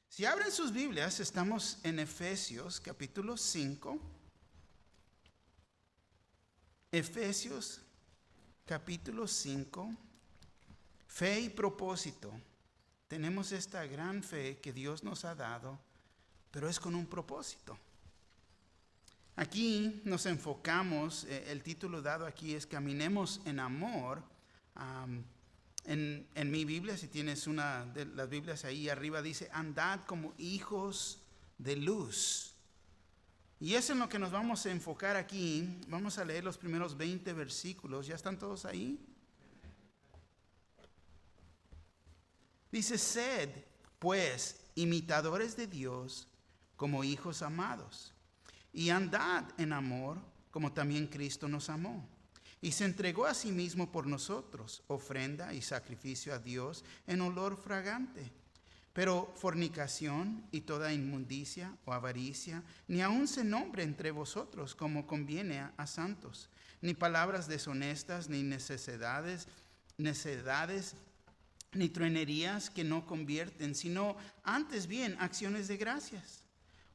Si abren sus Biblias, estamos en Efesios capítulo 5. Efesios capítulo 5. Fe y propósito. Tenemos esta gran fe que Dios nos ha dado, pero es con un propósito. Aquí nos enfocamos, el título dado aquí es Caminemos en Amor. En mi Biblia, si tienes una de las Biblias ahí arriba, dice, andad como hijos de luz. Y eso es en lo que nos vamos a enfocar aquí. Vamos a leer los primeros 20 versículos. ¿Ya están todos ahí? Dice, sed, pues, imitadores de Dios como hijos amados, y andad en amor como también Cristo nos amó, y se entregó a sí mismo por nosotros, ofrenda y sacrificio a Dios en olor fragante. Pero fornicación y toda inmundicia o avaricia, ni aun se nombre entre vosotros como conviene a santos, ni palabras deshonestas, ni necedades, ni truenerías que no convierten, sino antes bien acciones de gracias.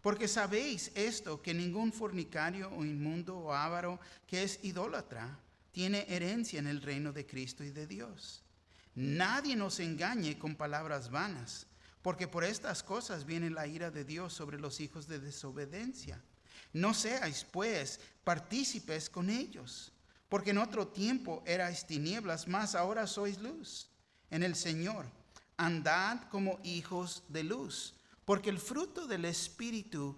Porque sabéis esto, que ningún fornicario o inmundo o avaro que es idólatra tiene herencia en el reino de Cristo y de Dios. Nadie nos engañe con palabras vanas, porque por estas cosas viene la ira de Dios sobre los hijos de desobediencia. No seáis, pues, partícipes con ellos, porque en otro tiempo erais tinieblas, mas ahora sois luz en el Señor. Andad como hijos de luz, porque el fruto del Espíritu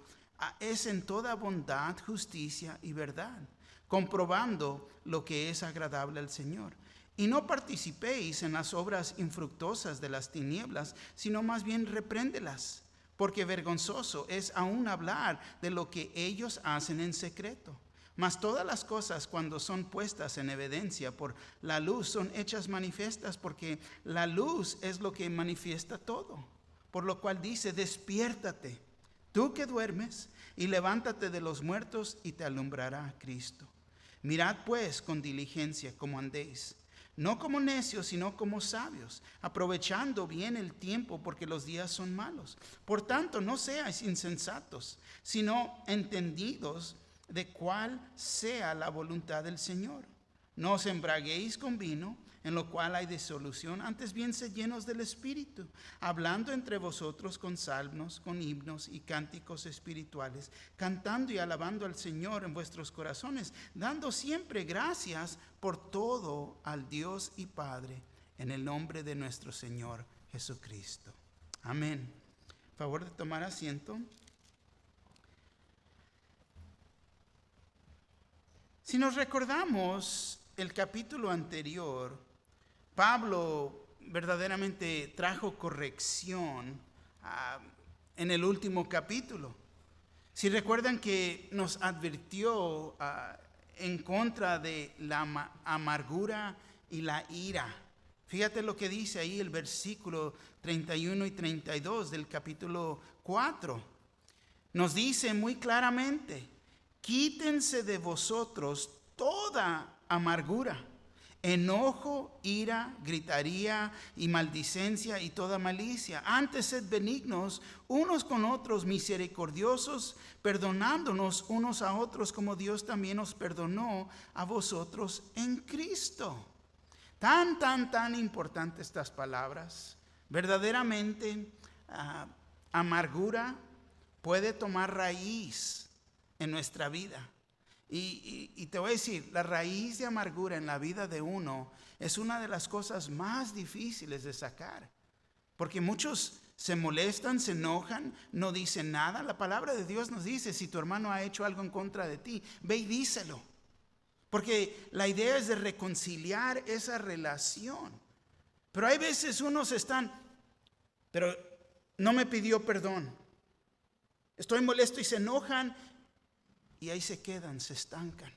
es en toda bondad, justicia y verdad, comprobando lo que es agradable al Señor. Y no participéis en las obras infructuosas de las tinieblas, sino más bien repréndelas, porque vergonzoso es aún hablar de lo que ellos hacen en secreto. Mas todas las cosas, cuando son puestas en evidencia por la luz, son hechas manifiestas, porque la luz es lo que manifiesta todo. Por lo cual dice, despiértate, tú que duermes, y levántate de los muertos, y te alumbrará Cristo. Mirad pues con diligencia cómo andéis, no como necios, sino como sabios, aprovechando bien el tiempo, porque los días son malos. Por tanto, no seáis insensatos, sino entendidos de cuál sea la voluntad del Señor. No os embraguéis con vino, en lo cual hay disolución, antes bien sed llenos del Espíritu, hablando entre vosotros con salmos, con himnos y cánticos espirituales, cantando y alabando al Señor en vuestros corazones, dando siempre gracias por todo al Dios y Padre, en el nombre de nuestro Señor Jesucristo. Amén. Favor de tomar asiento. Si nos recordamos el capítulo anterior, Pablo verdaderamente trajo corrección en el último capítulo. Si recuerdan que nos advirtió en contra de la amargura y la ira. Fíjate lo que dice ahí el versículo 31 y 32 del capítulo 4. Nos dice muy claramente, quítense de vosotros toda amargura, enojo, ira, gritaría y maldicencia y toda malicia. Antes sed benignos unos con otros, misericordiosos, perdonándonos unos a otros como Dios también os perdonó a vosotros en Cristo. Tan importantes estas palabras. Verdaderamente, amargura puede tomar raíz en nuestra vida. Y te voy a decir, la raíz de amargura en la vida de uno es una de las cosas más difíciles de sacar. Porque muchos se molestan, se enojan, no dicen nada. La palabra de Dios nos dice, si tu hermano ha hecho algo en contra de ti, ve y díselo. Porque la idea es de reconciliar esa relación. Pero hay veces unos pero no me pidió perdón. Estoy molesto y se enojan. Y ahí se quedan, se estancan.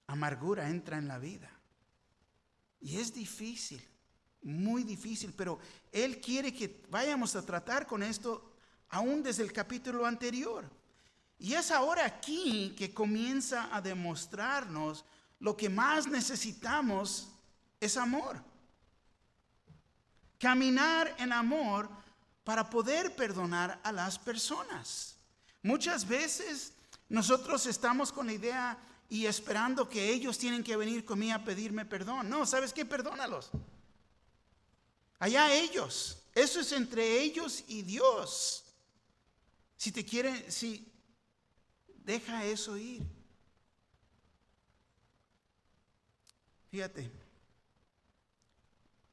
Amargura entra en la vida. Y es difícil, muy difícil, pero Él quiere que vayamos a tratar con esto aún desde el capítulo anterior. Y es ahora aquí que comienza a demostrarnos lo que más necesitamos es amor. Caminar en amor para poder perdonar a las personas. Muchas veces nosotros estamos con la idea y esperando que ellos tienen que venir conmigo a pedirme perdón. No, ¿sabes qué? Perdónalos. Allá ellos. Eso es entre ellos y Dios. Si te quieren, deja eso ir. Fíjate,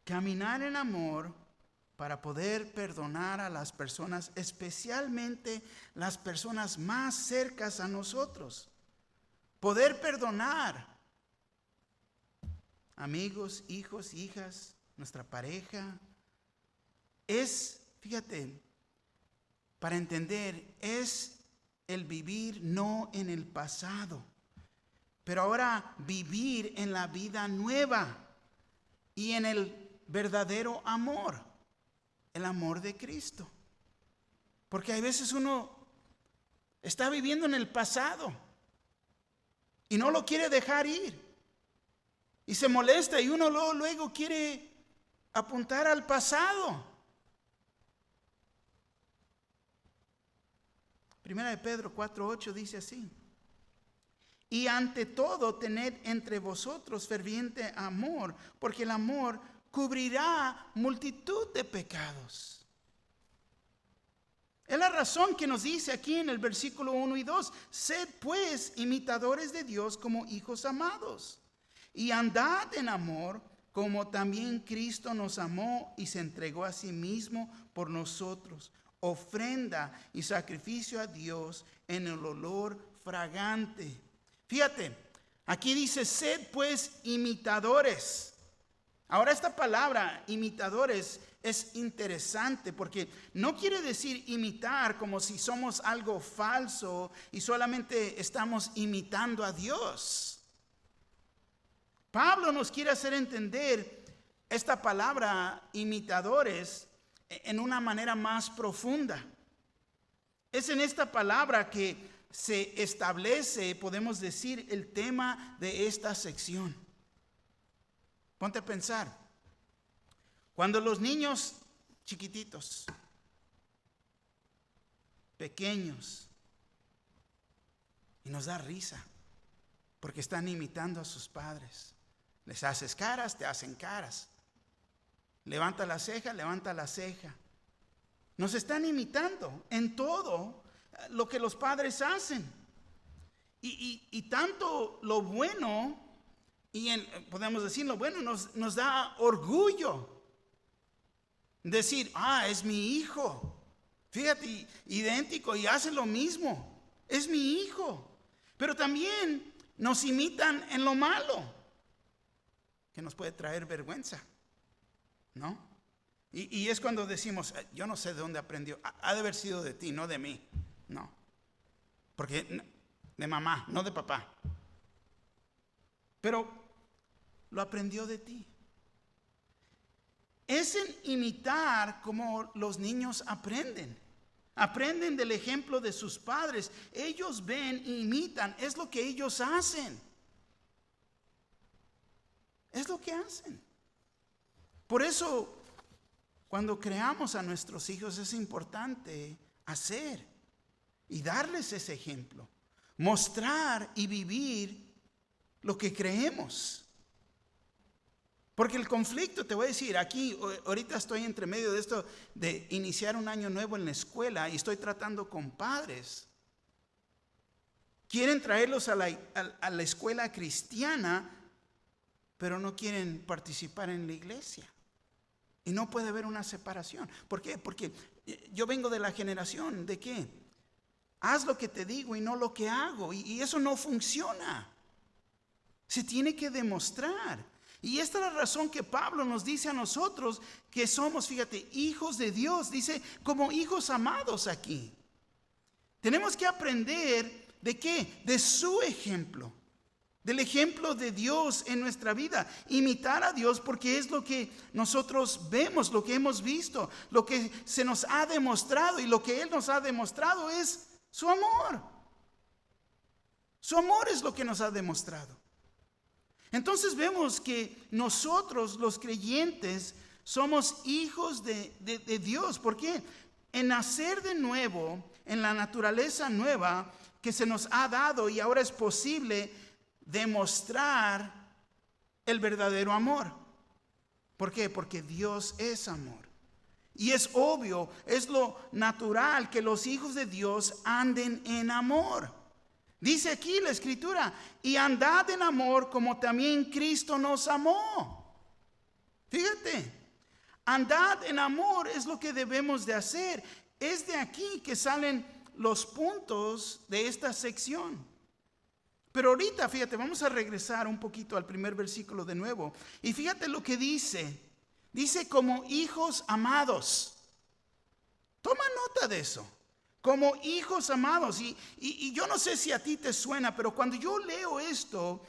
caminar en amor para poder perdonar a las personas, especialmente las personas más cercanas a nosotros. Poder perdonar amigos, hijos, hijas, nuestra pareja. Fíjate, para entender, es el vivir no en el pasado, pero ahora vivir en la vida nueva y en el verdadero amor, el amor de Cristo. Porque hay veces uno está viviendo en el pasado y no lo quiere dejar ir y se molesta y uno luego quiere apuntar al pasado. Primera de Pedro 4:8 dice así: y ante todo tened entre vosotros ferviente amor, porque el amor cubrirá multitud de pecados. Es la razón que nos dice aquí en el versículo 1 y 2: sed pues imitadores de Dios como hijos amados, y andad en amor, como también Cristo nos amó y se entregó a sí mismo por nosotros, ofrenda y sacrificio a Dios en el olor fragante. Fíjate, aquí dice: sed pues imitadores. Ahora esta palabra imitadores es interesante porque no quiere decir imitar como si somos algo falso y solamente estamos imitando a Dios. Pablo nos quiere hacer entender esta palabra imitadores en una manera más profunda. Es en esta palabra que se establece, podemos decir, el tema de esta sección. Ponte a pensar. Cuando los niños chiquititos, pequeños, y nos da risa, porque están imitando a sus padres. Les haces caras, te hacen caras. Levanta la ceja, levanta la ceja. Nos están imitando en todo lo que los padres hacen. Y tanto lo bueno, podemos decir lo bueno, nos da orgullo. Decir: es mi hijo. Fíjate, idéntico y hace lo mismo. Es mi hijo. Pero también nos imitan en lo malo, que nos puede traer vergüenza, ¿no? Y es cuando decimos: yo no sé de dónde aprendió. Ha de haber sido de ti, no de mí. No. Porque de mamá, no de papá. Pero lo aprendió de ti. Es en imitar como los niños aprenden. Aprenden del ejemplo de sus padres. Ellos ven e imitan. Es lo que ellos hacen. Es lo que hacen. Por eso, cuando creamos a nuestros hijos, es importante hacer y darles ese ejemplo. Mostrar y vivir lo que creemos. Porque el conflicto, te voy a decir, aquí ahorita estoy entre medio de esto de iniciar un año nuevo en la escuela y estoy tratando con padres. Quieren traerlos a la escuela cristiana, pero no quieren participar en la iglesia. Y no puede haber una separación. ¿Por qué? Porque yo vengo de la generación de ¿qué? Haz lo que te digo y no lo que hago. Y eso no funciona. Se tiene que demostrar. Y esta es la razón que Pablo nos dice a nosotros que somos, fíjate, hijos de Dios. Dice, como hijos amados aquí. Tenemos que aprender ¿de qué? De su ejemplo. Del ejemplo de Dios en nuestra vida. Imitar a Dios porque es lo que nosotros vemos, lo que hemos visto, lo que se nos ha demostrado. Y lo que Él nos ha demostrado es su amor. Su amor es lo que nos ha demostrado. Entonces vemos que nosotros los creyentes somos hijos de Dios. ¿Por qué? En nacer de nuevo, en la naturaleza nueva que se nos ha dado, y ahora es posible demostrar el verdadero amor. ¿Por qué? Porque Dios es amor. Y es obvio, es lo natural que los hijos de Dios anden en amor. Dice aquí la Escritura, y andad en amor como también Cristo nos amó. Fíjate, andad en amor es lo que debemos de hacer. Es de aquí que salen los puntos de esta sección. Pero ahorita, fíjate, vamos a regresar un poquito al primer versículo de nuevo. Y fíjate lo que dice. Dice como hijos amados. Toma nota de eso. Como hijos amados. Y yo no sé si a ti te suena, pero cuando yo leo esto,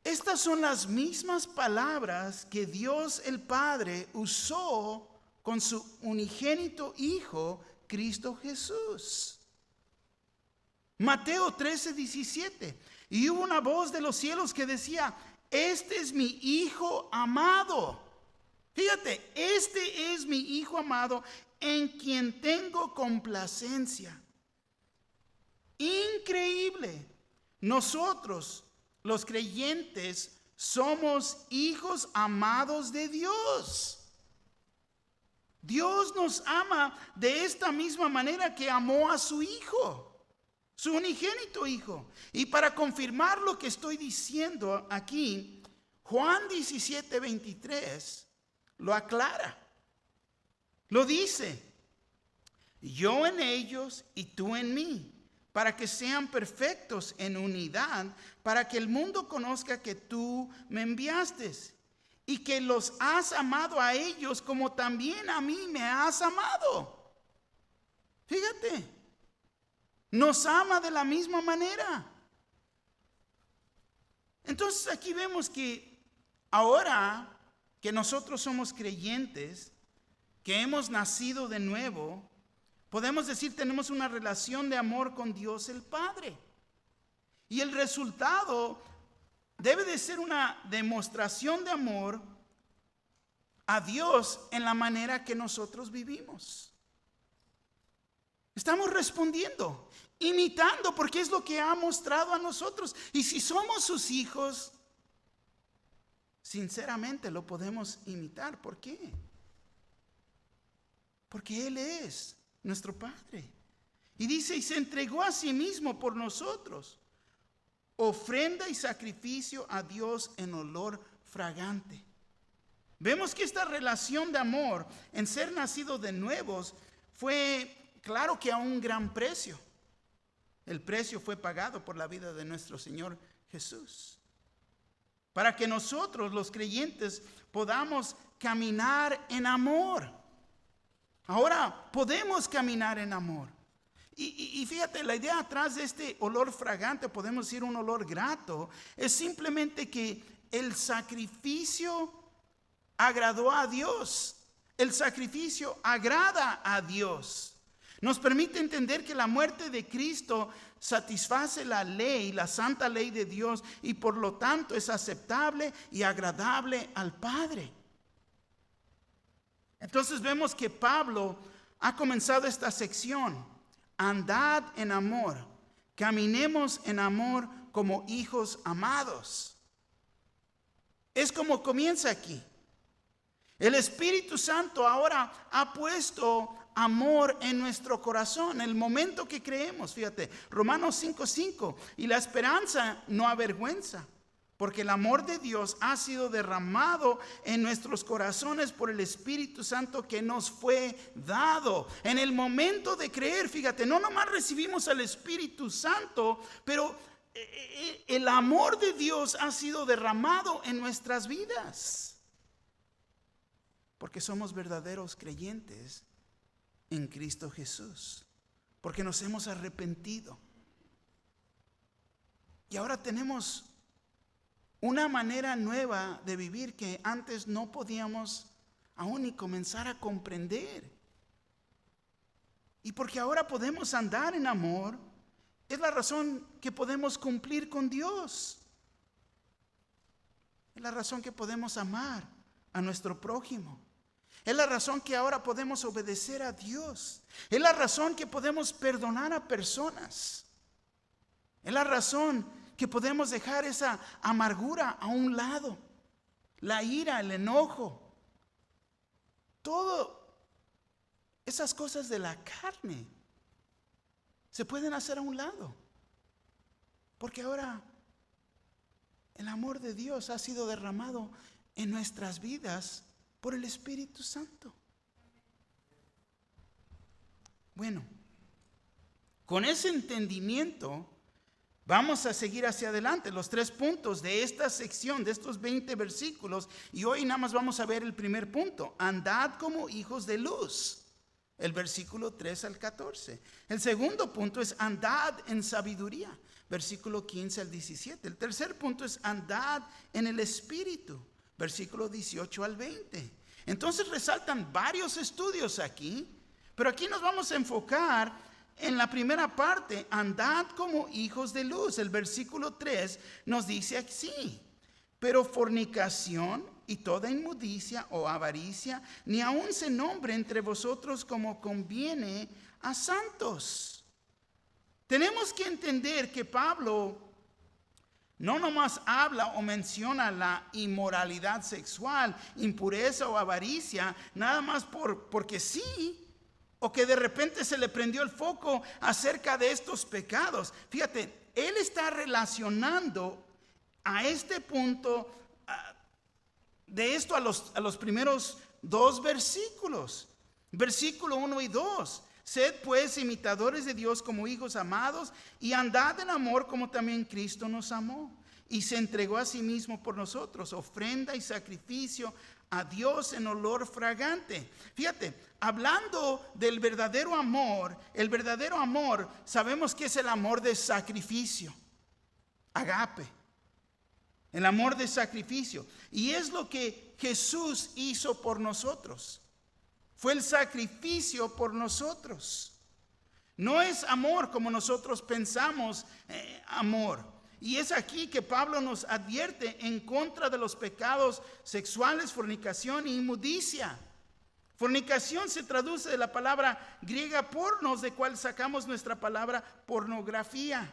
estas son las mismas palabras que Dios el Padre usó con su unigénito Hijo, Cristo Jesús. Mateo 13:17. Y hubo una voz de los cielos que decía: este es mi Hijo amado. Fíjate, este es mi Hijo amado en quien tengo complacencia. Increíble. Nosotros, los creyentes, somos hijos amados de Dios. Dios nos ama de esta misma manera que amó a su Hijo, su unigénito Hijo. Y para confirmar lo que estoy diciendo aquí, Juan 17:23 lo aclara. Lo dice: yo en ellos y tú en mí, para que sean perfectos en unidad, para que el mundo conozca que tú me enviaste y que los has amado a ellos como también a mí me has amado. Fíjate, nos ama de la misma manera. Entonces aquí vemos que ahora que nosotros somos creyentes, que hemos nacido de nuevo, podemos decir tenemos una relación de amor con Dios el Padre. Y el resultado debe de ser una demostración de amor a Dios en la manera que nosotros vivimos. Estamos respondiendo, imitando, porque es lo que ha mostrado a nosotros. Y si somos sus hijos, sinceramente lo podemos imitar. ¿Por qué? Porque Él es nuestro Padre. Y dice, y se entregó a sí mismo por nosotros, ofrenda y sacrificio a Dios en olor fragante. Vemos que esta relación de amor en ser nacido de nuevos fue, claro que a un gran precio. El precio fue pagado por la vida de nuestro Señor Jesús, para que nosotros los creyentes podamos caminar en amor. Ahora podemos caminar en amor. Y fíjate, la idea atrás de este olor fragante, podemos decir un olor grato, es simplemente que el sacrificio agradó a Dios. El sacrificio agrada a Dios. Nos permite entender que la muerte de Cristo satisface la ley, la santa ley de Dios, y por lo tanto es aceptable y agradable al Padre. Entonces vemos que Pablo ha comenzado esta sección: andad en amor, caminemos en amor como hijos amados. Es como comienza aquí. El Espíritu Santo ahora ha puesto amor en nuestro corazón, el momento que creemos. Fíjate, Romanos 5:5, y la esperanza no avergüenza, porque el amor de Dios ha sido derramado en nuestros corazones por el Espíritu Santo que nos fue dado. En el momento de creer, fíjate, no nomás recibimos al Espíritu Santo, pero el amor de Dios ha sido derramado en nuestras vidas. Porque somos verdaderos creyentes en Cristo Jesús. Porque nos hemos arrepentido. Y ahora tenemos una manera nueva de vivir que antes no podíamos aún ni comenzar a comprender. Y porque ahora podemos andar en amor, es la razón que podemos cumplir con Dios. Es la razón que podemos amar a nuestro prójimo. Es la razón que ahora podemos obedecer a Dios. Es la razón que podemos perdonar a personas. Es la razón que podemos dejar esa amargura a un lado. La ira, el enojo. Todas esas cosas de la carne se pueden hacer a un lado. Porque ahora el amor de Dios ha sido derramado en nuestras vidas por el Espíritu Santo. Bueno, con ese entendimiento vamos a seguir hacia adelante. Los 3 puntos de esta sección, de estos 20 versículos. Y hoy nada más vamos a ver el primer punto. Andad como hijos de luz. El versículo 3 al 14. El segundo punto es andad en sabiduría. Versículo 15 al 17. El tercer punto es andad en el Espíritu. Versículo 18 al 20. Entonces resaltan varios estudios aquí, pero aquí nos vamos a enfocar en la primera parte, andad como hijos de luz. El versículo 3 nos dice así: pero fornicación y toda inmundicia o avaricia, ni aun se nombre entre vosotros como conviene a santos. Tenemos que entender que Pablo no nomás habla o menciona la inmoralidad sexual, impureza o avaricia, nada más porque sí, o que de repente se le prendió el foco acerca de estos pecados. Fíjate, él está relacionando a este punto de esto a los primeros 2 versículos. Versículo 1 y 2. Sed pues imitadores de Dios como hijos amados y andad en amor como también Cristo nos amó y se entregó a sí mismo por nosotros, ofrenda y sacrificio a Dios en olor fragante. Fíjate, hablando del verdadero amor, el verdadero amor sabemos que es el amor de sacrificio, agape, el amor de sacrificio. Y es lo que Jesús hizo por nosotros. Fue el sacrificio por nosotros. No es amor como nosotros pensamos amor. Y es aquí que Pablo nos advierte en contra de los pecados sexuales, fornicación e inmundicia. Fornicación se traduce de la palabra griega pornos, de cual sacamos nuestra palabra pornografía.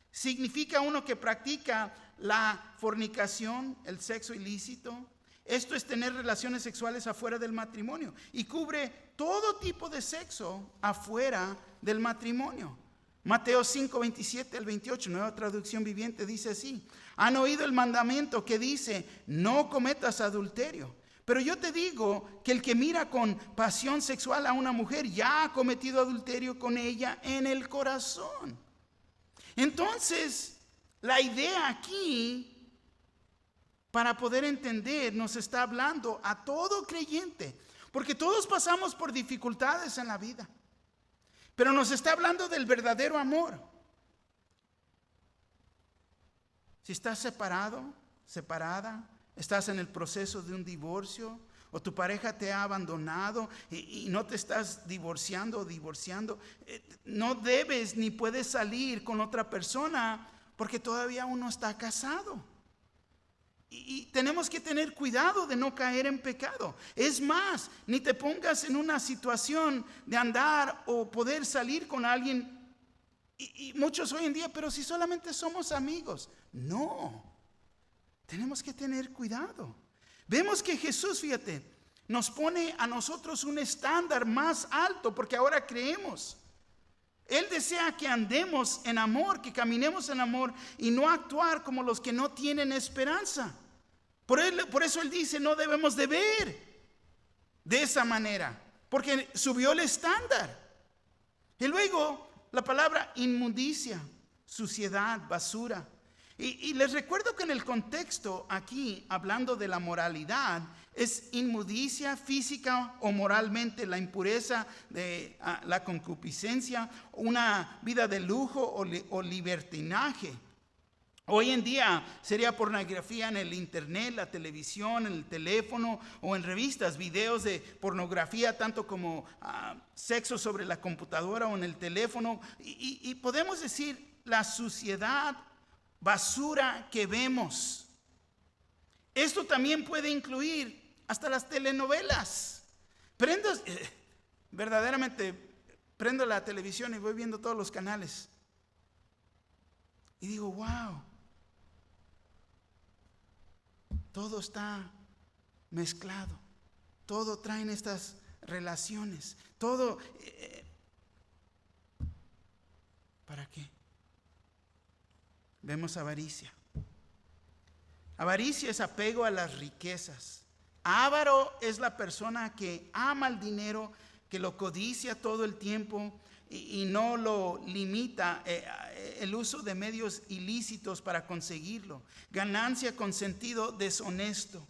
Significa uno que practica la fornicación, el sexo ilícito. Esto es tener relaciones sexuales afuera del matrimonio y cubre todo tipo de sexo afuera del matrimonio. Mateo 5, 27 al 28, Nueva Traducción Viviente, dice así: han oído el mandamiento que dice, no cometas adulterio. Pero yo te digo que el que mira con pasión sexual a una mujer ya ha cometido adulterio con ella en el corazón. Entonces, la idea aquí, para poder entender, nos está hablando a todo creyente, porque todos pasamos por dificultades en la vida, pero nos está hablando del verdadero amor. Si estás separado, separada, estás en el proceso de un divorcio, o tu pareja te ha abandonado y no te estás divorciando o divorciando, no debes ni puedes salir con otra persona porque todavía uno está casado. Y tenemos que tener cuidado de no caer en pecado. Es más, ni te pongas en una situación de andar o poder salir con alguien. Y muchos hoy en día, pero si solamente somos amigos. No, tenemos que tener cuidado. Vemos que Jesús, fíjate, nos pone a nosotros un estándar más alto porque ahora creemos. Él desea que andemos en amor, que caminemos en amor y no actuar como los que no tienen esperanza. Por eso Él dice, no debemos de ver de esa manera, porque subió el estándar. Y luego la palabra inmundicia, suciedad, basura. Y les recuerdo que en el contexto aquí, hablando de la moralidad, es inmundicia física o moralmente, la impureza de la concupiscencia, una vida de lujo o libertinaje. Hoy en día sería pornografía en el internet, la televisión, en el teléfono o en revistas, videos de pornografía, tanto como sexo sobre la computadora o en el teléfono. Y podemos decir la suciedad, basura que vemos. Esto también puede incluir hasta las telenovelas. Verdaderamente, prendo la televisión y voy viendo todos los canales. Y digo, wow, todo está mezclado. Todo traen estas relaciones. Todo. ¿Para qué? Vemos avaricia. Avaricia es apego a las riquezas. Avaro es la persona que ama el dinero, que lo codicia todo el tiempo y no lo limita el uso de medios ilícitos para conseguirlo. Ganancia con sentido deshonesto.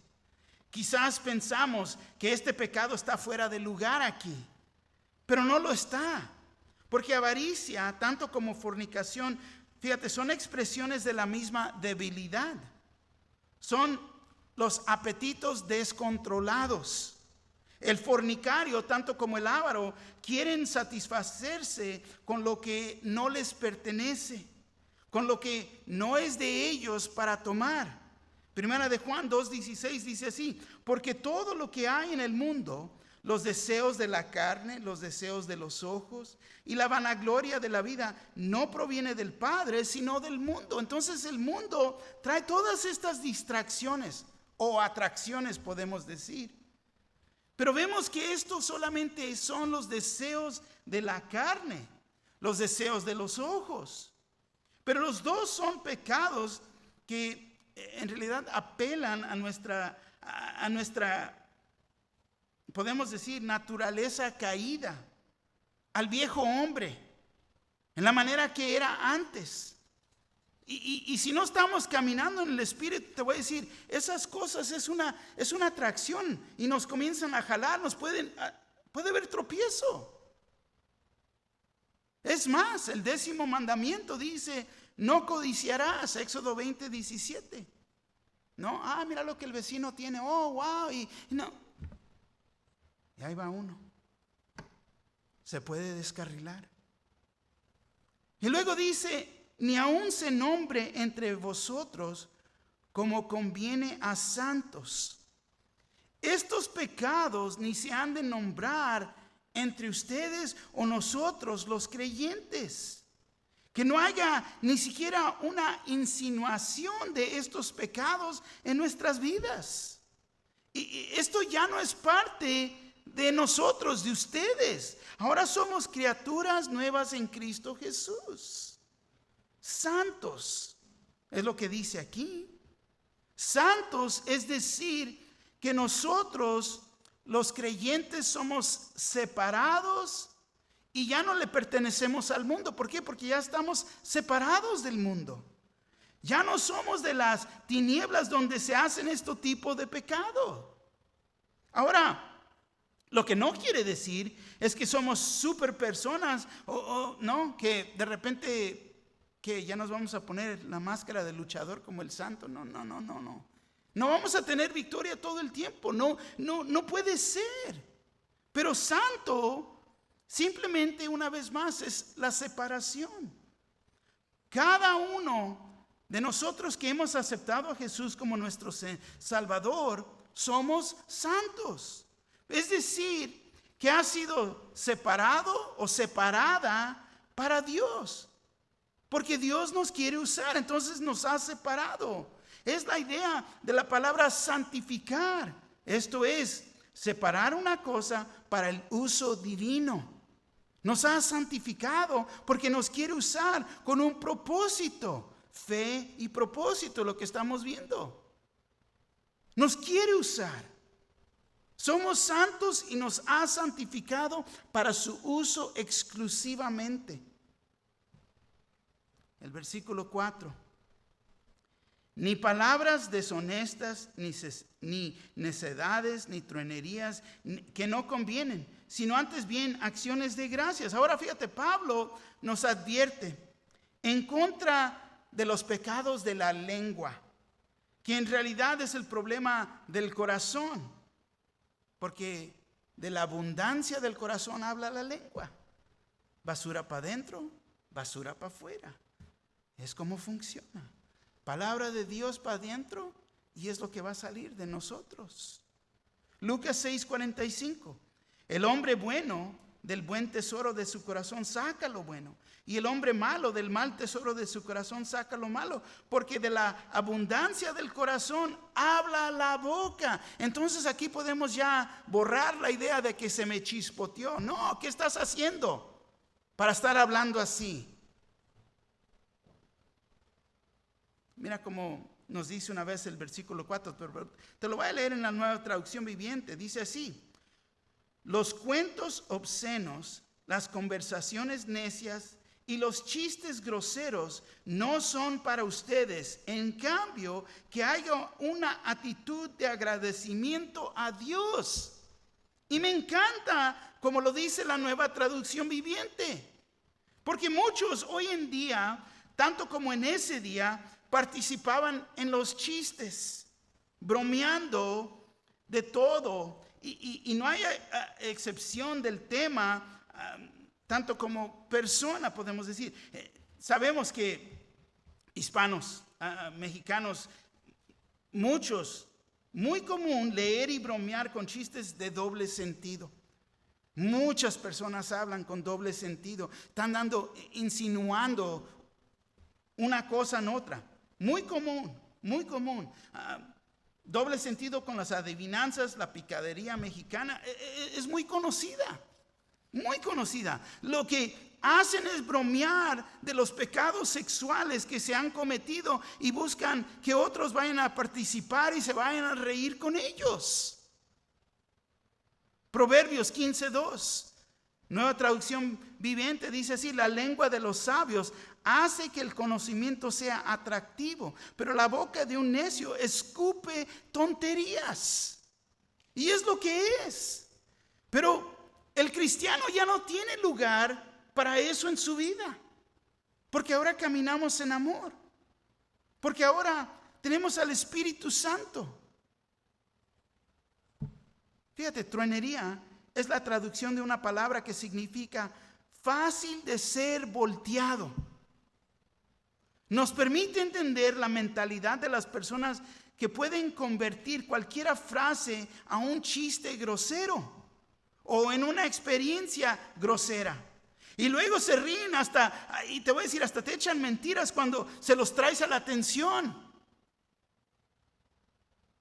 Quizás pensamos que este pecado está fuera de lugar aquí, pero no lo está. Porque avaricia, tanto como fornicación, fíjate, son expresiones de la misma debilidad. Son los apetitos descontrolados. El fornicario, tanto como el avaro, quieren satisfacerse con lo que no les pertenece, con lo que no es de ellos para tomar. Primera de Juan 2:16 dice así: porque todo lo que hay en el mundo, los deseos de la carne, los deseos de los ojos y la vanagloria de la vida, no proviene del Padre, sino del mundo. Entonces el mundo trae todas estas distracciones o atracciones, podemos decir. Pero vemos que esto solamente son los deseos de la carne, los deseos de los ojos. Pero los dos son pecados que en realidad apelan a nuestra, podemos decir, naturaleza caída, al viejo hombre, en la manera que era antes. Y si no estamos caminando en el Espíritu, te voy a decir, esas cosas es una atracción y nos comienzan a jalar, puede haber tropiezo. Es más, el 10º mandamiento dice: no codiciarás, Éxodo 20:17. No, mira lo que el vecino tiene, oh, wow, y no. Y ahí va uno. Se puede descarrilar. Y luego dice: ni aun se nombre entre vosotros como conviene a santos. Estos pecados ni se han de nombrar entre ustedes o nosotros los creyentes. Que no haya ni siquiera una insinuación de estos pecados en nuestras vidas. Y esto ya no es parte de nosotros, de ustedes. Ahora somos criaturas nuevas en Cristo Jesús. Santos, es lo que dice aquí. Santos es decir que nosotros, los creyentes, somos separados y ya no le pertenecemos al mundo. ¿Por qué? Porque ya estamos separados del mundo. Ya no somos de las tinieblas donde se hacen este tipo de pecado. Ahora, lo que no quiere decir es que somos super personas o no, que de repente que ya nos vamos a poner la máscara de luchador como el santo. No. No vamos a tener victoria todo el tiempo. No puede ser. Pero santo, simplemente una vez más, es la separación. Cada uno de nosotros que hemos aceptado a Jesús como nuestro Salvador, somos santos. Es decir, que ha sido separado o separada para Dios. Porque Dios nos quiere usar, entonces nos ha separado. Es la idea de la palabra santificar. Esto es, separar una cosa para el uso divino. Nos ha santificado porque nos quiere usar con un propósito. Fe y propósito, lo que estamos viendo. Nos quiere usar. Somos santos y nos ha santificado para su uso exclusivamente. El versículo 4. Ni palabras deshonestas, ni necedades, ni truenerías que no convienen, sino antes bien acciones de gracias. Ahora fíjate, Pablo nos advierte en contra de los pecados de la lengua, que en realidad es el problema del corazón, porque de la abundancia del corazón habla la lengua. Basura para adentro, basura para afuera. Es como funciona. Palabra de Dios para adentro y es lo que va a salir de nosotros. Lucas 6:45. El hombre bueno del buen tesoro de su corazón saca lo bueno, y el hombre malo del mal tesoro de su corazón saca lo malo, porque de la abundancia del corazón habla la boca. Entonces aquí podemos ya borrar la idea de que se me chispoteó. No, ¿qué estás haciendo para estar hablando así? Mira cómo nos dice una vez el versículo 4, pero te lo voy a leer en la Nueva Traducción Viviente. Dice así: los cuentos obscenos, las conversaciones necias y los chistes groseros no son para ustedes. En cambio, que haya una actitud de agradecimiento a Dios. Y me encanta como lo dice la Nueva Traducción Viviente, porque muchos hoy en día, tanto como en ese día, participaban en los chistes, bromeando de todo. Y no hay excepción del tema, tanto como persona podemos decir. Sabemos que hispanos, mexicanos, muchos, muy común leer y bromear con chistes de doble sentido. Muchas personas hablan con doble sentido, están insinuando una cosa en otra. Muy común, muy común. Doble sentido con las adivinanzas, la picadería mexicana es muy conocida, muy conocida. Lo que hacen es bromear de los pecados sexuales que se han cometido y buscan que otros vayan a participar y se vayan a reír con ellos. Proverbios 15:2, Nueva Traducción Viviente, dice así: la lengua de los sabios hace que el conocimiento sea atractivo, pero la boca de un necio escupe tonterías. Y es lo que es. Pero el cristiano ya no tiene lugar para eso en su vida, porque ahora caminamos en amor, porque ahora tenemos al Espíritu Santo. Fíjate, truenería es la traducción de una palabra que significa fácil de ser volteado. Nos permite entender la mentalidad de las personas que pueden convertir cualquier frase a un chiste grosero o en una experiencia grosera. Y luego se ríen hasta, y te voy a decir, hasta te echan mentiras cuando se los traes a la atención.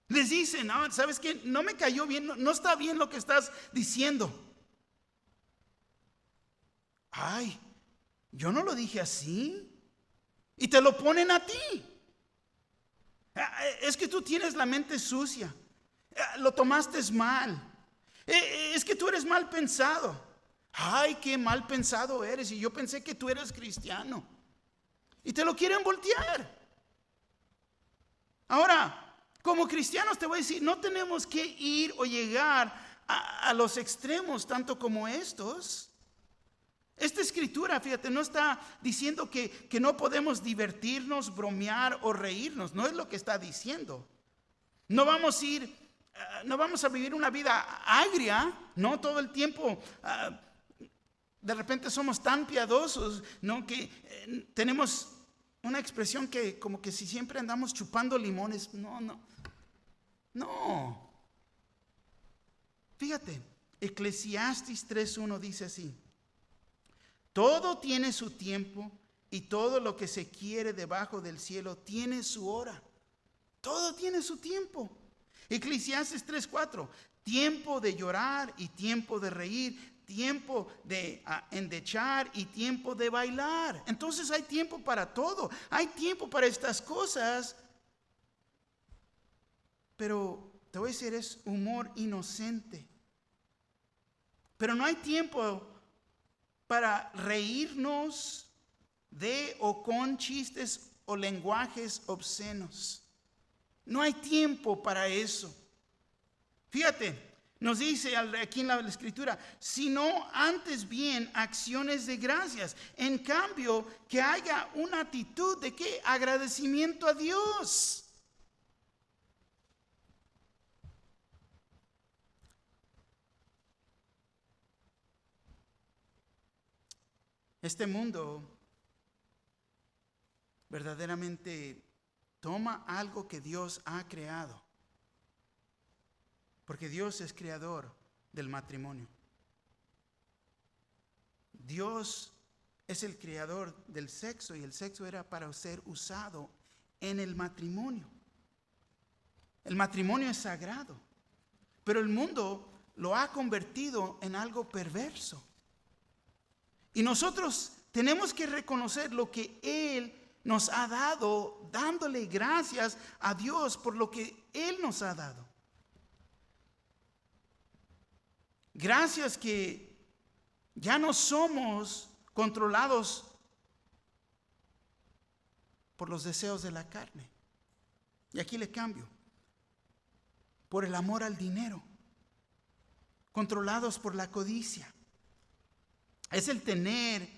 Les dicen: no, ¿sabes qué? No me cayó bien, no está bien lo que estás diciendo. Ay, yo no lo dije así. Y te lo ponen a ti. Es que tú tienes la mente sucia. Lo tomaste mal. Es que tú eres mal pensado. Ay, qué mal pensado eres. Y yo pensé que tú eras cristiano. Y te lo quieren voltear. Ahora, como cristianos te voy a decir, no tenemos que ir o llegar a los extremos tanto como estos. Esta escritura, fíjate, no está diciendo que no podemos divertirnos, bromear o reírnos. No es lo que está diciendo. No vamos a vivir una vida agria, no todo el tiempo. De repente somos tan piadosos, no, que tenemos una expresión que como que si siempre andamos chupando limones. No. Fíjate, Eclesiastés 3:1 dice así: todo tiene su tiempo y todo lo que se quiere debajo del cielo tiene su hora. Todo tiene su tiempo. Eclesiastés 3:4, tiempo de llorar y tiempo de reír, tiempo de endechar y tiempo de bailar. Entonces hay tiempo para todo, hay tiempo para estas cosas. Pero te voy a decir, es humor inocente. Pero no hay tiempo para reírnos de o con chistes o lenguajes obscenos. No hay tiempo para eso. Fíjate, nos dice aquí en la escritura: sino antes bien acciones de gracias. En cambio, que haya una actitud de ¿qué? Agradecimiento a Dios. Este mundo verdaderamente toma algo que Dios ha creado Porque Dios es creador del matrimonio. Dios es el creador del sexo y el sexo era para ser usado en el matrimonio. El matrimonio es sagrado, pero el mundo lo ha convertido en algo perverso. Y nosotros tenemos que reconocer lo que Él nos ha dado, dándole gracias a Dios por lo que Él nos ha dado. Gracias que ya no somos controlados por los deseos de la carne. Y aquí le cambio. Por el amor al dinero. Controlados por la codicia. Es el tener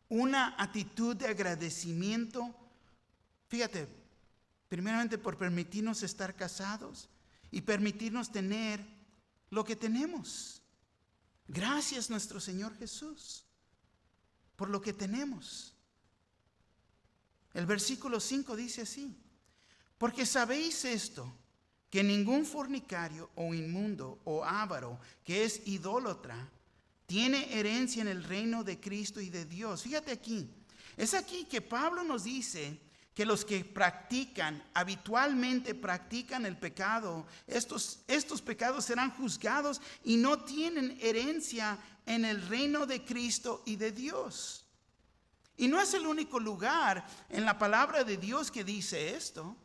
una actitud de agradecimiento. Fíjate, primeramente por permitirnos estar casados y permitirnos tener lo que tenemos. Gracias nuestro Señor Jesús por lo que tenemos. El versículo 5 dice así: porque sabéis esto, que ningún fornicario o inmundo o avaro que es idólatra tiene herencia en el reino de Cristo y de Dios. Fíjate aquí, es aquí que Pablo nos dice que los que habitualmente practican el pecado, estos pecados serán juzgados y no tienen herencia en el reino de Cristo y de Dios. Y no es el único lugar en la palabra de Dios que dice esto.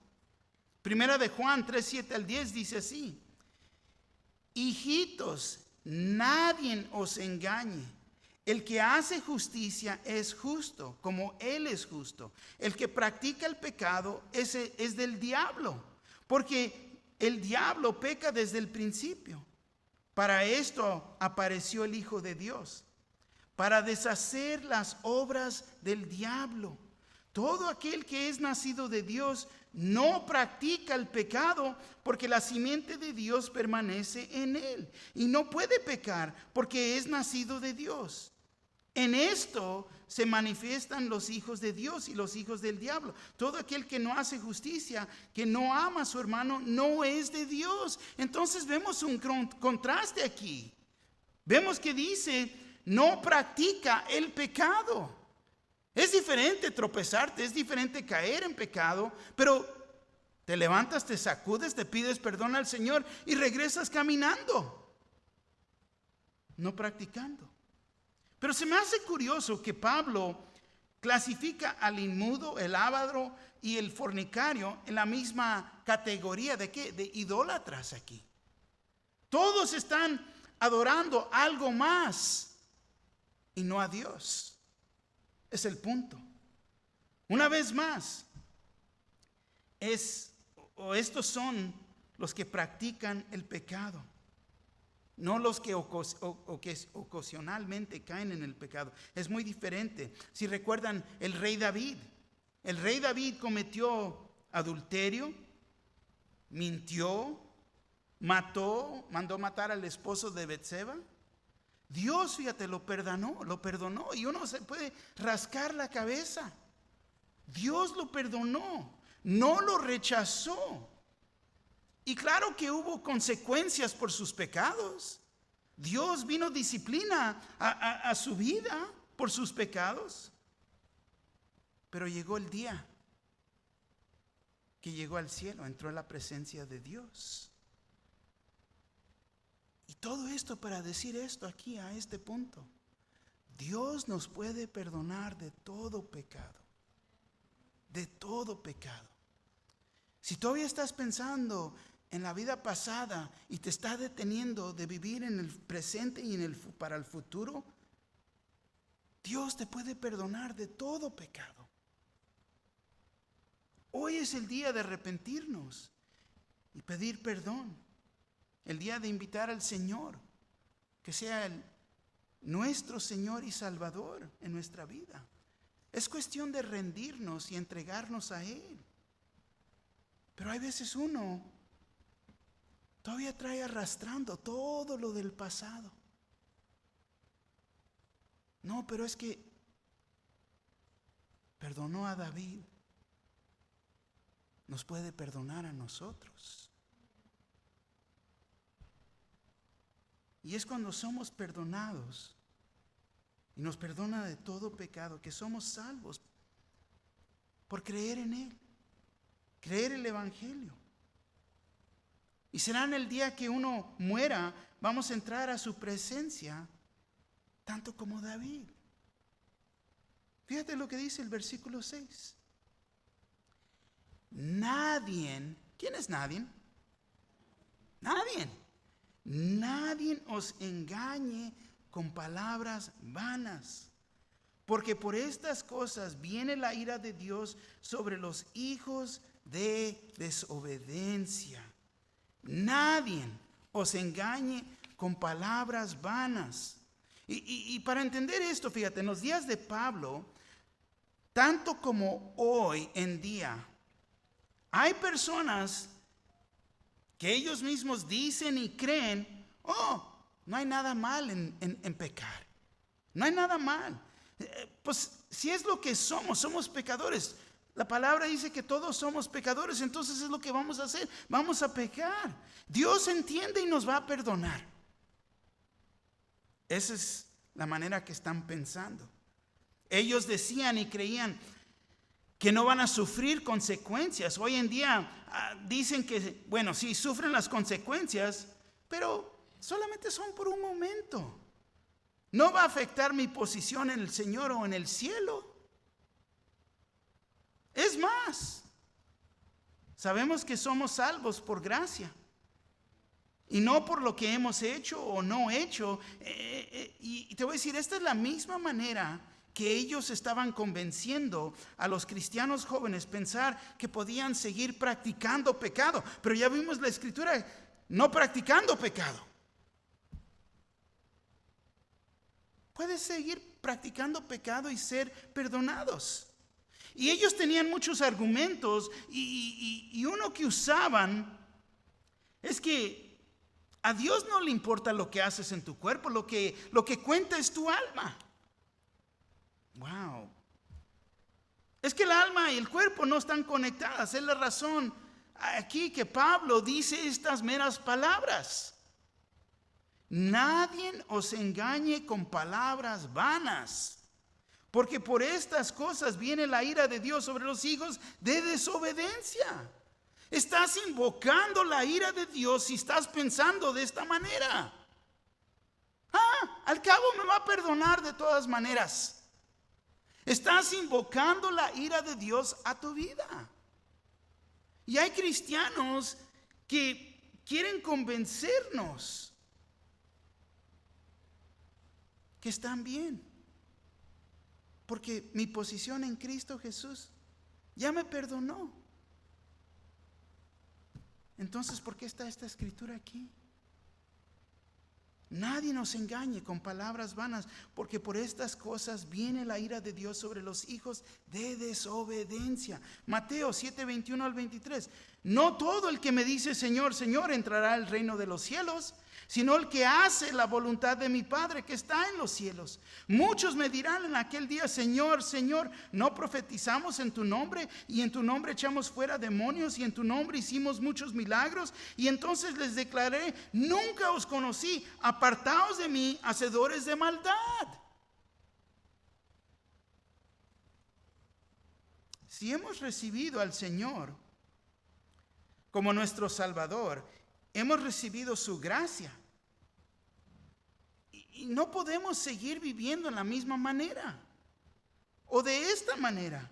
Primera de Juan 3:7-10 dice así: hijitos, nadie os engañe. El que hace justicia es justo, como Él es justo. El que practica el pecado es del diablo, porque el diablo peca desde el principio. Para esto apareció el Hijo de Dios, para deshacer las obras del diablo. Todo aquel que es nacido de Dios no practica el pecado, porque la simiente de Dios permanece en él y no puede pecar porque es nacido de Dios. En esto se manifiestan los hijos de Dios y los hijos del diablo. Todo aquel que no hace justicia, que no ama a su hermano, no es de Dios. Entonces vemos un contraste aquí. Vemos que dice: no practica el pecado. Es diferente tropezarte, es diferente caer en pecado, pero te levantas, te sacudes, te pides perdón al Señor y regresas caminando, no practicando. Pero se me hace curioso que Pablo clasifica al inmundo, el avaro y el fornicario en la misma categoría de ¿qué? De idólatras aquí. Todos están adorando algo más y no a Dios. Es el punto. Una vez más, estos son los que practican el pecado, no los que ocasionalmente caen en el pecado. Es muy diferente. Si recuerdan el rey David cometió adulterio, mintió, mandó matar al esposo de Betseba. Dios, fíjate, lo perdonó y uno se puede rascar la cabeza. Dios lo perdonó, no lo rechazó. Y claro que hubo consecuencias por sus pecados. Dios vino disciplina a su vida por sus pecados. Pero llegó el día que llegó al cielo, entró en la presencia de Dios. Y todo esto para decir esto aquí a este punto: Dios nos puede perdonar de todo pecado. De todo pecado. Si todavía estás pensando en la vida pasada y te está deteniendo de vivir en el presente y para el futuro, Dios te puede perdonar de todo pecado. Hoy es el día de arrepentirnos y pedir perdón. El día de invitar al Señor, que sea nuestro Señor y Salvador en nuestra vida. Es cuestión de rendirnos y entregarnos a Él. Pero hay veces uno todavía trae arrastrando todo lo del pasado. No, pero es que perdonó a David, nos puede perdonar a nosotros. Y es cuando somos perdonados y nos perdona de todo pecado, que somos salvos por creer en Él, creer el Evangelio. Y será en el día que uno muera, vamos a entrar a su presencia, tanto como David. Fíjate lo que dice el versículo 6. Nadie, ¿quién es nadie? Nadie os engañe con palabras vanas, porque por estas cosas viene la ira de Dios sobre los hijos de desobediencia. Nadie os engañe con palabras vanas. Y para entender esto, fíjate, en los días de Pablo, tanto como hoy en día, hay personas que ellos mismos dicen y creen, no hay nada mal en pecar. No hay nada mal. Pues si es lo que somos pecadores. La palabra dice que todos somos pecadores, entonces es lo que vamos a hacer. Vamos a pecar. Dios entiende y nos va a perdonar. Esa es la manera que están pensando. Ellos decían y creían que no van a sufrir consecuencias. Hoy en día dicen que, bueno, sí, sufren las consecuencias, pero solamente son por un momento. No va a afectar mi posición en el Señor o en el cielo. Es más, sabemos que somos salvos por gracia y no por lo que hemos hecho o no hecho. Y te voy a decir, esta es la misma manera que ellos estaban convenciendo a los cristianos jóvenes pensar que podían seguir practicando pecado. Pero ya vimos la escritura, no practicando pecado. Puedes seguir practicando pecado y ser perdonados. Y ellos tenían muchos argumentos y uno que usaban es que a Dios no le importa lo que haces en tu cuerpo, lo que cuenta es tu alma. Wow. Es que el alma y el cuerpo no están conectadas. Es la razón aquí que Pablo dice estas meras palabras. Nadie os engañe con palabras vanas, porque por estas cosas viene la ira de Dios sobre los hijos de desobediencia. Estás invocando la ira de Dios si estás pensando de esta manera. Al cabo me va a perdonar de todas maneras. Estás invocando la ira de Dios a tu vida. Y hay cristianos que quieren convencernos que están bien, porque mi posición en Cristo Jesús ya me perdonó. Entonces, ¿por qué está esta escritura aquí? Nadie nos engañe con palabras vanas, porque por estas cosas viene la ira de Dios sobre los hijos de desobediencia. Mateo 7, 21 al 23. No todo el que me dice Señor, Señor entrará al reino de los cielos, sino el que hace la voluntad de mi Padre que está en los cielos. Muchos me dirán en aquel día, Señor, Señor, ¿no profetizamos en tu nombre? Y en tu nombre echamos fuera demonios, y en tu nombre hicimos muchos milagros. Y entonces les declaré, nunca os conocí, apartaos de mí, hacedores de maldad. Si hemos recibido al Señor como nuestro Salvador, hemos recibido su gracia. Y no podemos seguir viviendo en la misma manera o de esta manera.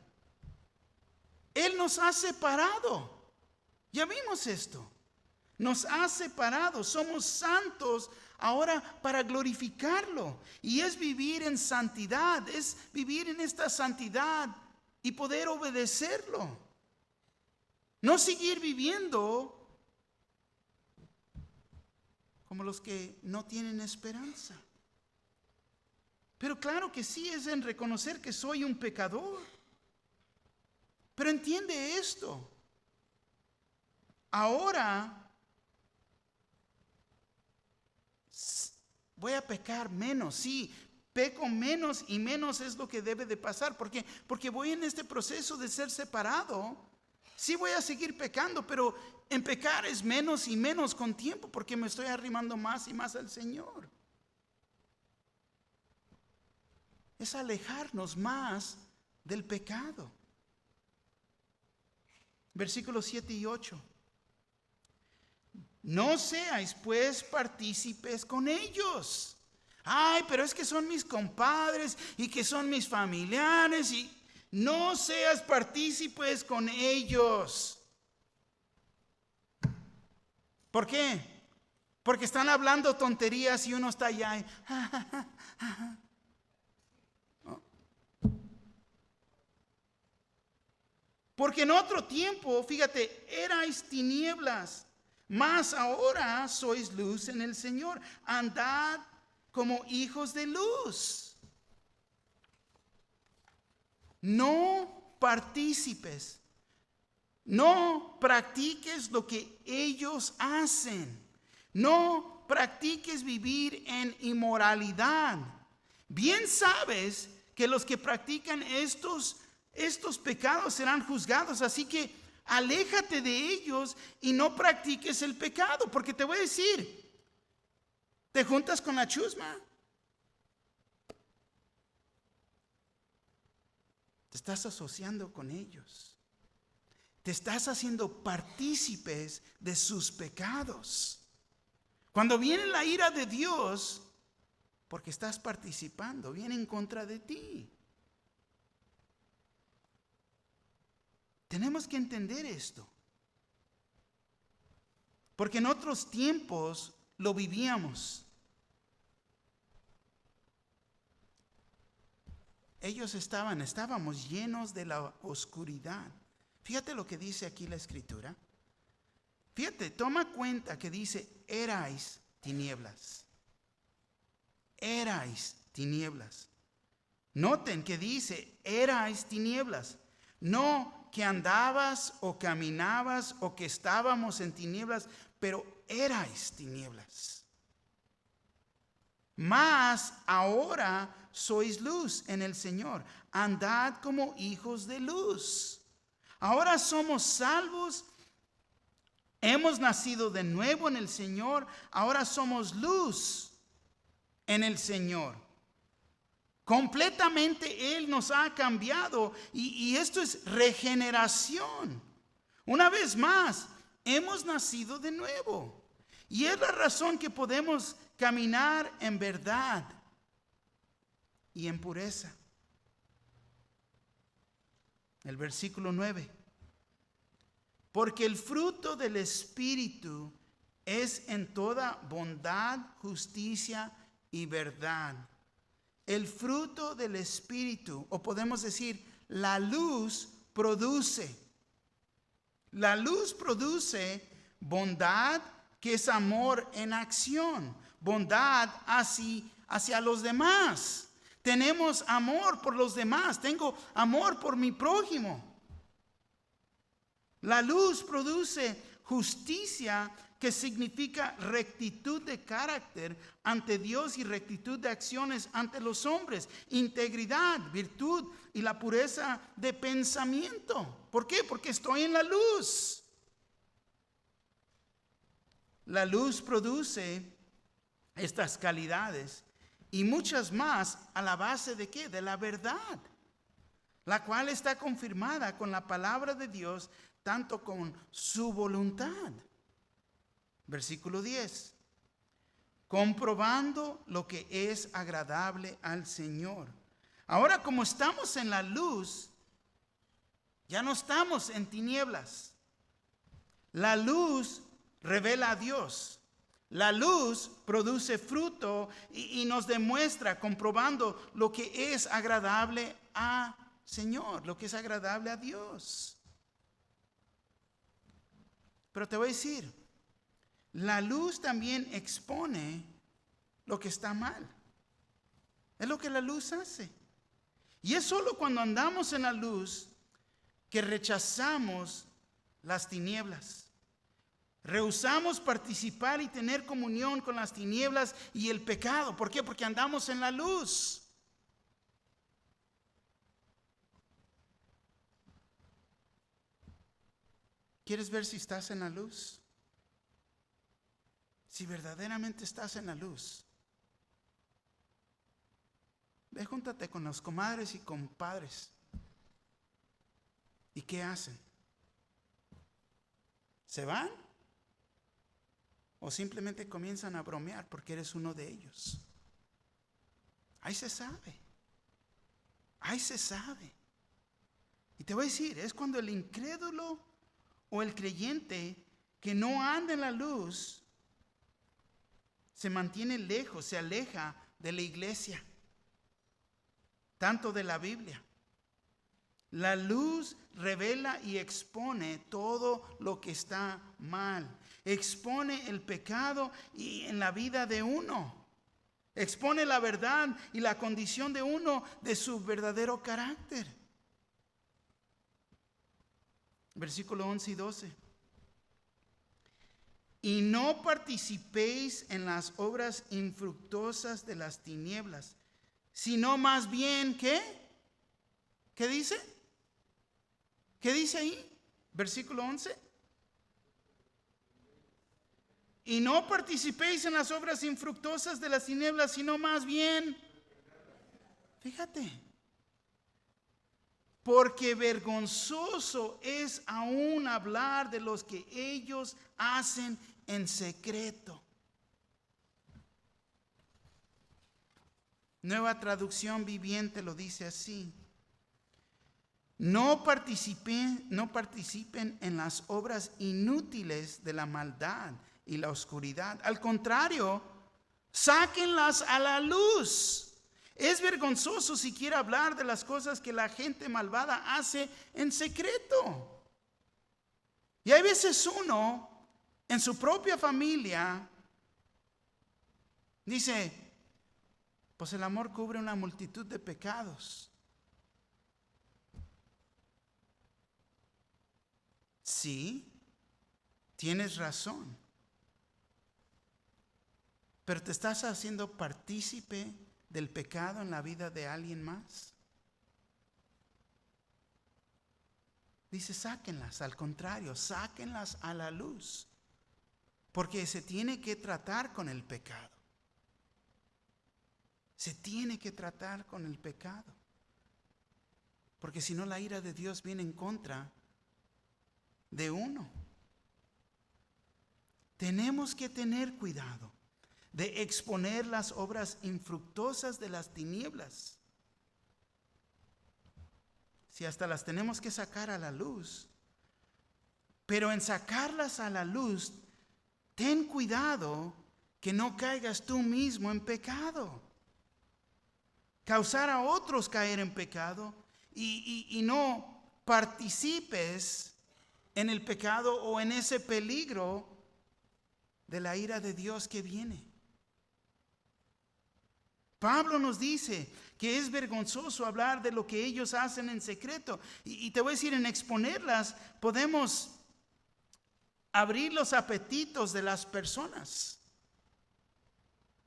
Él nos ha separado. Ya vimos esto. Nos ha separado. Somos santos ahora para glorificarlo. Y es vivir en santidad. Es vivir en esta santidad y poder obedecerlo. No seguir viviendo como los que no tienen esperanza. Pero claro que sí, es en reconocer que soy un pecador. Pero entiende esto. Ahora voy a pecar menos, sí. Peco menos y menos es lo que debe de pasar. ¿Por qué? Porque voy en este proceso de ser separado. Sí voy a seguir pecando, pero en pecar es menos y menos con tiempo porque me estoy arrimando más y más al Señor. Es alejarnos más del pecado. Versículos 7 y 8. No seáis pues partícipes con ellos. Ay, pero es que son mis compadres y que son mis familiares, y no seas partícipes con ellos. ¿Por qué? Porque están hablando tonterías y uno está allá y, porque en otro tiempo, fíjate, erais tinieblas, mas ahora sois luz en el Señor. Andad como hijos de luz. No partícipes. No practiques lo que ellos hacen. No practiques vivir en inmoralidad. Bien sabes que los que practican estos pecados serán juzgados. Así que aléjate de ellos y no practiques el pecado. Porque te voy a decir, te juntas con la chusma, te estás asociando con ellos. Te estás haciendo partícipes de sus pecados. Cuando viene la ira de Dios, porque estás participando, viene en contra de ti. Tenemos que entender esto. Porque en otros tiempos lo vivíamos. Estábamos llenos de la oscuridad. Fíjate lo que dice aquí la Escritura. Fíjate, toma cuenta que dice, erais tinieblas. Erais tinieblas. Noten que dice, erais tinieblas. No que andabas o caminabas o que estábamos en tinieblas, pero erais tinieblas. Mas ahora sois luz en el Señor. Andad como hijos de luz. Ahora somos salvos. Hemos nacido de nuevo en el Señor. Ahora somos luz en el Señor. Completamente Él nos ha cambiado. Y esto es regeneración. Una vez más, hemos nacido de nuevo. Y es la razón que podemos caminar en verdad y en pureza. El versículo 9. Porque el fruto del Espíritu es en toda bondad, justicia y verdad. El fruto del Espíritu, o podemos decir, la luz produce. La luz produce bondad, que es amor en acción. Bondad hacia los demás. Tenemos amor por los demás. Tengo amor por mi prójimo. La luz produce justicia, que significa rectitud de carácter ante Dios y rectitud de acciones ante los hombres. Integridad, virtud y la pureza de pensamiento. ¿Por qué? Porque estoy en la luz. La luz produce estas calidades y muchas más a la base de ¿qué? De la verdad, la cual está confirmada con la palabra de Dios, tanto con su voluntad. Versículo 10. Comprobando lo que es agradable al Señor. Ahora, como estamos en la luz, ya no estamos en tinieblas. La luz revela a Dios. La luz produce fruto y nos demuestra, comprobando lo que es agradable al Señor, lo que es agradable a Dios. Pero te voy a decir, la luz también expone lo que está mal. Es lo que la luz hace. Y es solo cuando andamos en la luz que rechazamos las tinieblas. Rehusamos participar y tener comunión con las tinieblas y el pecado. ¿Por qué? Porque andamos en la luz. ¿Quieres ver si estás en la luz? Si verdaderamente estás en la luz, ve, júntate con los comadres y compadres. ¿Y qué hacen? ¿Se van? ¿O simplemente comienzan a bromear porque eres uno de ellos? Ahí se sabe. Ahí se sabe. Y te voy a decir, es cuando el incrédulo o el creyente que no anda en la luz se mantiene lejos, se aleja de la iglesia, tanto de la Biblia. La luz revela y expone todo lo que está mal. Expone el pecado y en la vida de uno. Expone la verdad y la condición de uno, de su verdadero carácter. Versículo 11 y 12. Y no participéis en las obras infructuosas de las tinieblas, sino más bien, ¿qué? ¿Qué dice? ¿Qué dice ahí? Versículo 11. Y no participéis en las obras infructuosas de las tinieblas, sino más bien, fíjate, porque vergonzoso es aún hablar de los que ellos hacen en secreto. Nueva Traducción Viviente lo dice así. No participen en las obras inútiles de la maldad y la oscuridad. Al contrario, sáquenlas a la luz. Es vergonzoso siquiera hablar de las cosas que la gente malvada hace en secreto. Y hay veces uno en su propia familia dice, pues el amor cubre una multitud de pecados. Sí, tienes razón. Pero te estás haciendo partícipe del pecado en la vida de alguien más. Dice, sáquenlas, al contrario, sáquenlas a la luz. Porque se tiene que tratar con el pecado. Se tiene que tratar con el pecado. Porque si no, la ira de Dios viene en contra de uno. Tenemos que tener cuidado de exponer las obras infructuosas de las tinieblas. Si hasta las tenemos que sacar a la luz, pero en sacarlas a la luz, ten cuidado que no caigas tú mismo en pecado. Causar a otros caer en pecado y no participes en el pecado o en ese peligro de la ira de Dios que viene. Pablo nos dice que es vergonzoso hablar de lo que ellos hacen en secreto. Y te voy a decir, en exponerlas podemos abrir los apetitos de las personas.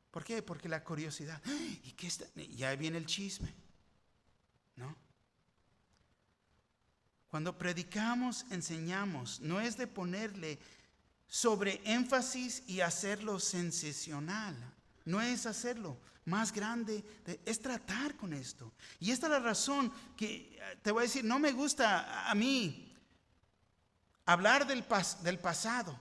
¿Por qué? Porque la curiosidad. ¿Y qué está? Ya viene el chisme, ¿no? Cuando predicamos, enseñamos, no es de ponerle sobre énfasis y hacerlo sensacional. No es hacerlo más grande, es tratar con esto. Y esta es la razón que te voy a decir, no me gusta a mí hablar del pasado.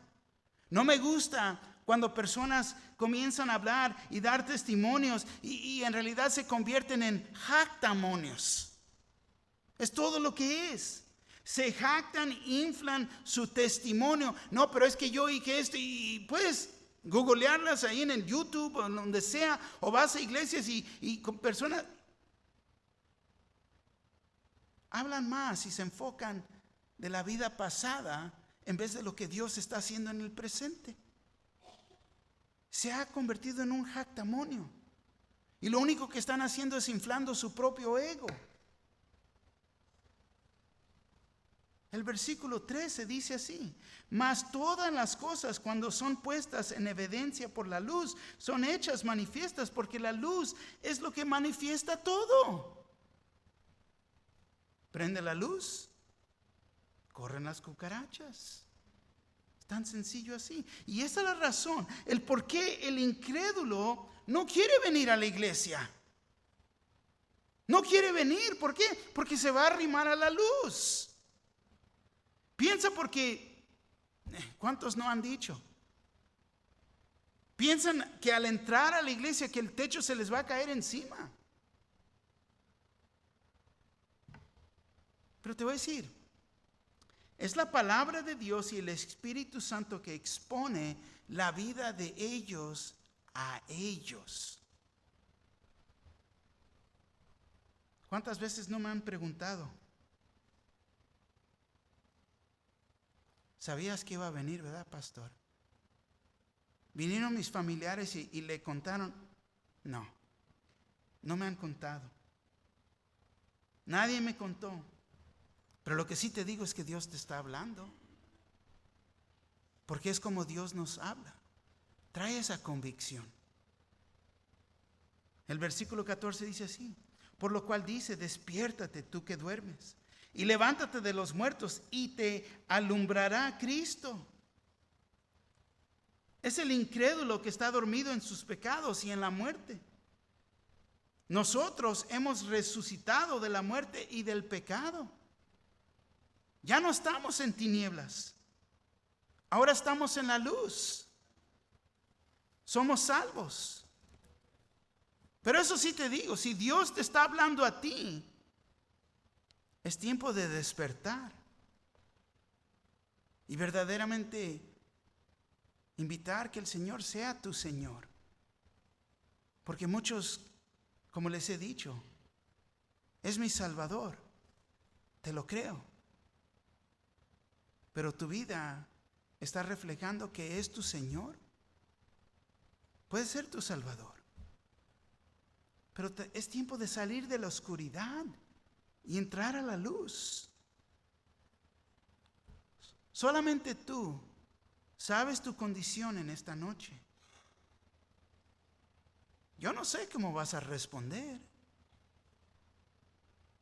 No me gusta cuando personas comienzan a hablar y dar testimonios y en realidad se convierten en jactamonios. Es todo lo que es. Se jactan, inflan su testimonio. No, pero es que yo y que esto, y puedes googlearlas ahí en el YouTube o donde sea, o vas a iglesias y con personas hablan más y se enfocan de la vida pasada en vez de lo que Dios está haciendo en el presente. Se ha convertido en un jactamonio y lo único que están haciendo es inflando su propio ego. El versículo 13 dice así: mas todas las cosas, cuando son puestas en evidencia por la luz, son hechas manifiestas, porque la luz es lo que manifiesta todo. Prende la luz, corren las cucarachas. Tan sencillo así. Y esa es la razón, el por qué el incrédulo no quiere venir a la iglesia. No quiere venir. ¿Por qué? Porque se va a arrimar a la luz. Piensa porque, ¿cuántos no han dicho? Piensan que al entrar a la iglesia que el techo se les va a caer encima. Pero te voy a decir, es la palabra de Dios y el Espíritu Santo que expone la vida de ellos a ellos. ¿Cuántas veces no me han preguntado? ¿Sabías que iba a venir, verdad, pastor? Vinieron mis familiares y le contaron. No, no me han contado. Nadie me contó. Pero lo que sí te digo es que Dios te está hablando. Porque es como Dios nos habla. Trae esa convicción. El versículo 14 dice así: por lo cual dice, despiértate tú que duermes, y levántate de los muertos, y te alumbrará Cristo. Es el incrédulo que está dormido en sus pecados y en la muerte. Nosotros hemos resucitado de la muerte y del pecado. Ya no estamos en tinieblas. Ahora estamos en la luz. Somos salvos. Pero eso sí te digo, si Dios te está hablando a ti, es tiempo de despertar. Y verdaderamente invitar que el Señor sea tu Señor. Porque muchos, como les he dicho, es mi Salvador. Te lo creo. Pero tu vida está reflejando que es tu Señor. Puede ser tu Salvador. Pero es tiempo de salir de la oscuridad y entrar a la luz. Solamente tú sabes tu condición en esta noche. Yo no sé cómo vas a responder,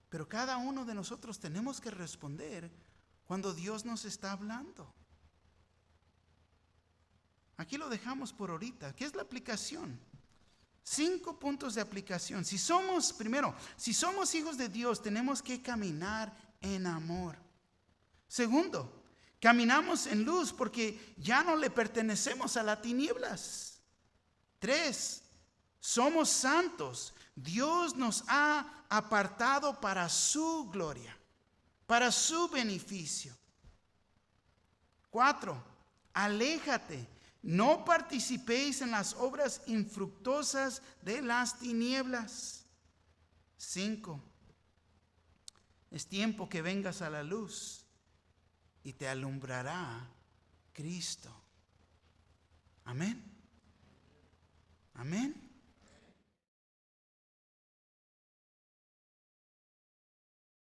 pero cada uno de nosotros tenemos que responder cuando Dios nos está hablando. Aquí lo dejamos por ahorita. ¿Qué es la aplicación? 5 puntos de aplicación. Primero, si somos hijos de Dios, tenemos que caminar en amor. Segundo, caminamos en luz porque ya no le pertenecemos a las tinieblas. 3, somos santos. Dios nos ha apartado para su gloria, para su beneficio. 4, aléjate. No participéis en las obras infructuosas de las tinieblas. 5, es tiempo que vengas a la luz y te alumbrará Cristo. Amén. Amén.